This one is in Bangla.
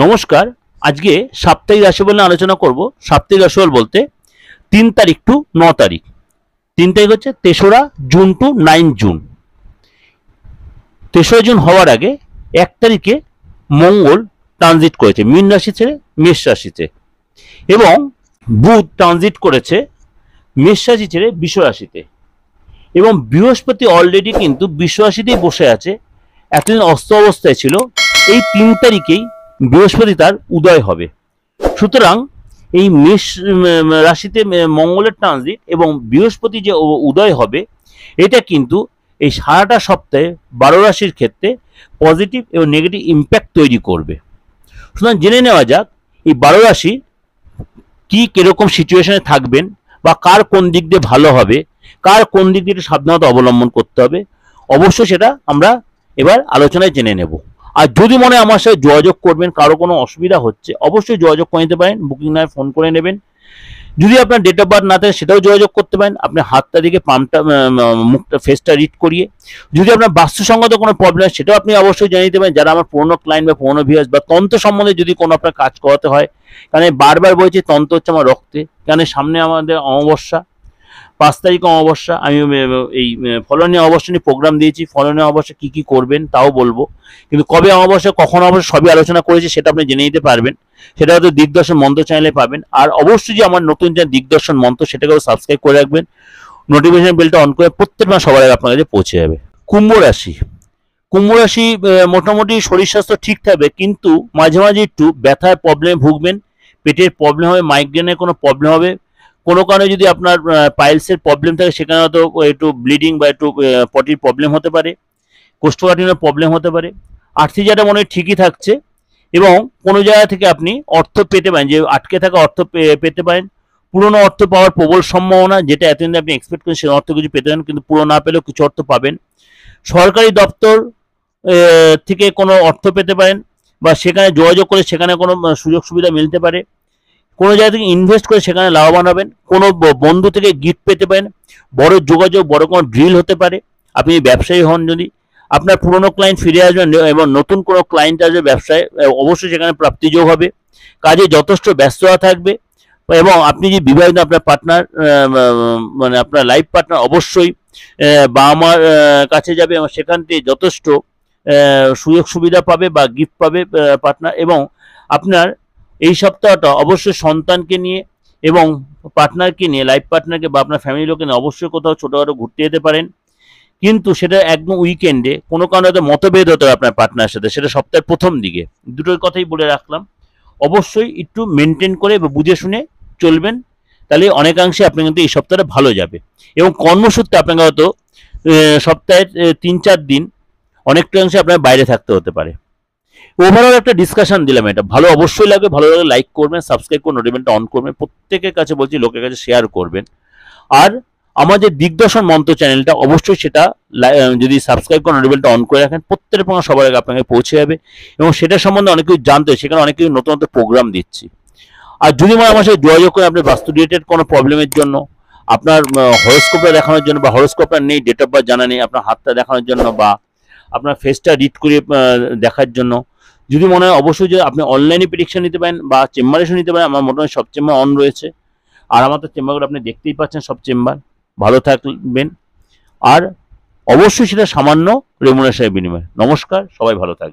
নমস্কার। আজকে সাপ্তাহিক রাশিফল নিয়ে আলোচনা করব। সাপ্তাহিক রাশিফল বলতে 3 তারিখ টু 9 তারিখ। 3 তারিখ হচ্ছে 3রা জুন টু 9 জুন। 3রা জুন হওয়ার আগে 1 তারিখে মঙ্গল ট্রানজিট করেছে মীন রাশি ছেড়ে মেষ রাশিতে, এবং বুধ ট্রানজিট করেছে মেষ রাশি ছেড়ে বৃষ রাশিতে, এবং বৃহস্পতি অলরেডি কিন্তু বৃষ রাশিতেই বসে আছে। এতদিন অস্ত অবস্থায় ছিল, এই 3 তারিখেই বৃহস্পতি তার উদয় হবে। সুতরাং এই মেষ রাশিতে মঙ্গলের ট্রানজিট এবং বৃহস্পতি যে উদয় হবে, এটা কিন্তু এই সারাটা সপ্তাহে 12 রাশির ক্ষেত্রে পজিটিভ এবং নেগেটিভ ইম্প্যাক্ট তৈরি করবে। সুতরাং জেনে নেওয়া যাক এই 12 রাশি কি কিরকম সিচুয়েশনে থাকবেন, বা কার কোন দিক দিয়ে ভালো হবে, কার কোন দিক দিয়ে সাবধানতা অবলম্বন করতে হবে। অবশ্যই সেটা আমরা এবার আলোচনায় জেনে নেব। আর যদি মনে হয় আমার সাথে যোগাযোগ করবেন, কারো কোনো অসুবিধা হচ্ছে, অবশ্যই যোগাযোগ করে নিতে পারেন। বুকিং নয়, ফোন করে নেবেন। যদি আপনার ডেট অফ বার্থ না থাকে সেটাও যোগাযোগ করতে পারেন। আপনি হাতটা দিকে পামটা মুখটা ফেসটা রিড করিয়ে, যদি আপনার বাস্তুসঙ্গত কোনো প্রবলেম সেটাও আপনি অবশ্যই জানিয়ে দিতে পারেন। যারা আমার পুরোনো ক্লায়েন্ট বা পুরোনো ভিউয়ার্স, বা তন্ত্র সম্বন্ধে যদি কোনো আপনার কাজ করাতে হয়, কারণ বারবার বলছি তন্ত্র হচ্ছে আমার রক্তে। কারণ সামনে আমাদের অমাবস্যা, 5 তারিখ অমাবস্যা। আমি এই ফলনীয় অমাবস্যা নিয়ে প্রোগ্রাম দিয়েছি। ফলনীয় অমাবস্যা কি কি করবেন তাও বলবো, কিন্তু কবে অমাবস্যা কখন অমাবস্যা সবই আলোচনা করেছি, সেটা আপনি জেনে নিতে পারবেন। সেটা হয়তো দিগদর্শন মন্ত্র চ্যানেলে পাবেন। আর অবশ্যই যে আমার নতুন যে দিগদর্শন মন্ত্র, সেটাকেও সাবস্ক্রাইব করে রাখবেন। নোটিফিকেশন বেলটা অন করে প্রত্যেক মাস সবার আগে আপনার কাছে পৌঁছে যাবে। কুম্ভ রাশি। কুম্ভ রাশি মোটামুটি শরীর স্বাস্থ্য ঠিক থাকবে, কিন্তু মাঝে মাঝে একটু ব্যথার প্রবলেমে ভুগবেন। পেটের প্রবলেম হবে, মাইগ্রেনের কোনো প্রবলেম হবে। কোনো কারণে যদি আপনার পাইলসের প্রবলেম থাকে, সেখানে হয়তো একটু ব্লিডিং বা একটু পটির প্রবলেম হতে পারে, কোষ্ঠকাঠিন্যের প্রবলেম হতে পারে। আর্থিক জায়গাটা মনে হয় ঠিকই থাকছে, এবং কোনো জায়গা থেকে আপনি অর্থ পেতে পারেন, যে আটকে থাকা অর্থ পেতে পারেন। পুরনো অর্থ পাওয়ার প্রবল সম্ভাবনা, যেটা এতদিন আপনি এক্সপেক্ট করেন সেই অর্থ কিছু পেতে পারেন, কিন্তু পুরো না পেলেও কিছু অর্থ পাবেন। সরকারি দপ্তর থেকে কোনো অর্থ পেতে পারেন, বা সেখানে যোগাযোগ করে সেখানে কোনো সুযোগ সুবিধা মিলতে পারে। কোনো জায়গা থেকে ইনভেস্ট করে সেখানে লাভবান হবেন। কোনো বন্ধু থেকে গিফট পেতে পারেন। বড় যোগাযোগ, বড় কোনো ড্রিল হতে পারে। আপনি ব্যবসায়ী হন, যদি আপনার পুরনো ক্লায়েন্ট ফিরে আসবেন এবং নতুন কোনো ক্লায়েন্ট আসবে ব্যবসায়, অবশ্যই সেখানে প্রাপ্তিযোগ হবে। কাজে যথেষ্ট ব্যস্ততা থাকবে, এবং আপনি যে বিবাহিত, আপনার পার্টনার মানে আপনার লাইফ পার্টনার অবশ্যই বাবা মার কাছে যাবে, এবং সেখান থেকে যথেষ্ট সুযোগ সুবিধা পাবে বা গিফট পাবে পার্টনার। এবং আপনার এই সপ্তাহটা অবশ্যই সন্তানকে নিয়ে এবং পার্টনারকে নিয়ে, লাইফ পার্টনারকে বা আপনার ফ্যামিলি লোককে নিয়ে অবশ্যই কোথাও ছোটোখাটো ঘুরতে যেতে পারেন। কিন্তু সেটা একদম উইকেন্ডে, কোনো কারণে হয়তো মতভেদ হতে হবে আপনার পার্টনারের সাথে, সেটা সপ্তাহের প্রথম দিকে। দুটোর কথাই বলে রাখলাম। অবশ্যই একটু মেনটেন করে বা বুঝে শুনে চলবেন, তাহলে অনেকাংশে আপনি কিন্তু এই সপ্তাহটা ভালো যাবে। এবং কর্মসূত্রে আপনাকে হয়তো সপ্তাহের 3-4 দিন অনেকটা অংশে আপনার বাইরে থাকতে হতে পারে। ওভারঅল একটা ডিসকাশন দিলাম, এটা ভালো অবশ্যই লাগবে। ভালো লাগলে লাইক করবেন, সাবস্ক্রাইব করে নোটিফিকেশনটা অন করবেন। প্রত্যেকের কাছে বলছি, লোকের কাছে শেয়ার করবেন। আর আমার যে দিগদর্শন মন্ত্র চ্যানেলটা, অবশ্যই সেটা যদি সাবস্ক্রাইব করে নোটিফিকেশনটা অন করে রাখেন, প্রত্যেকের পঙ্গা সবার আগে আপনাকে পৌঁছে যাবে, এবং সেটা সম্বন্ধে অনেক কিছু জানতে হয়। সেখানে অনেক কিছু নতুন নতুন প্রোগ্রাম দিচ্ছি। আর যদি আমার সাথে যোগাযোগ করে আপনি বাস্তু রিলেটেড কোনো প্রবলেমের জন্য, আপনার হরোস্কোপটা দেখানোর জন্য, বা হরোস্কোপটা নেই, ডেট অফ বার্থ জানা নেই, আপনার হাতটা দেখানোর জন্য, বা আপনার ফেসটা রিড করে দেখার জন্য, যদি মনে হয়, অবশ্যই যে আপনি অনলাইনে প্রেডিকশন নিতে পারেন বা চেম্বারে এসে নিতে পারেন। আমার মোটামুটি সব চেম্বার অন রয়েছে, আর আমার তো চেম্বারগুলো আপনি দেখতেই পাচ্ছেন, সব চেম্বার। ভালো থাকবেন, আর অবশ্যই সেটা সামান্য রেমুনারেশনের বিনিময়ে। নমস্কার, সবাই ভালো থাকবেন।